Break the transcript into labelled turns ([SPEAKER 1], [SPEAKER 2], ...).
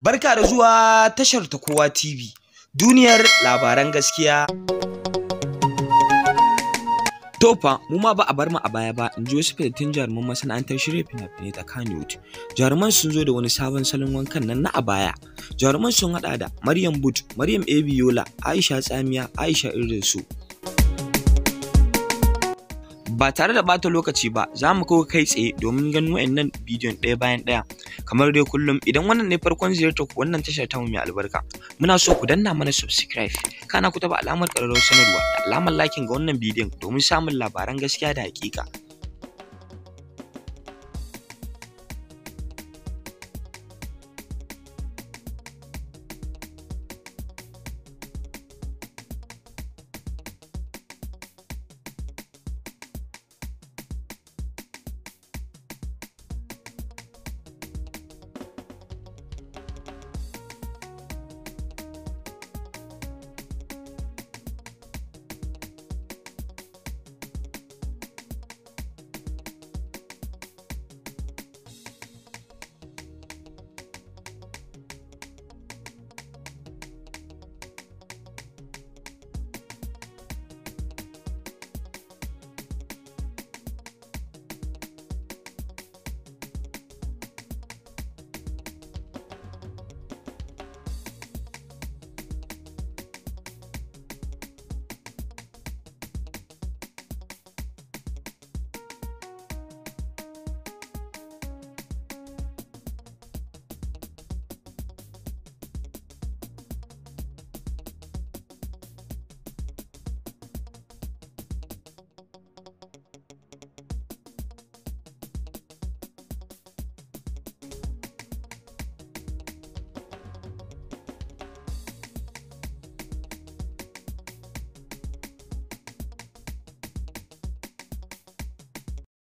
[SPEAKER 1] Barka da zuwa tashar ta Kowa TV, duniyar labaran gaskiya. Tofa, mu ma ba a bar mu a baya ba, in ji wasu fitattun jaruman masana'antar shirya fina-finai ta Kannywood. Jaruman sun zo da wani sabon salon wankan nan na abaya. Jaruman sun haɗa da Maryam But, Maryam Ebiola, Aisha Tsamiya, Aisha Idrisu. Ba tare da bata lokaci ba, za mu kawo kai tsaye domin ganin wayannan bidiyon ɗaya bayan ɗaya. Kamar dai kullum, idan wannan ne farkon ziyartar ku wannan tashar ta mu mai albarka, muna so ku danna mana subscribe, kana ku taba alamar ƙararrawar sanarwa da alamar liking ga wannan bidiyon domin samun labaran gaskiya da hakika.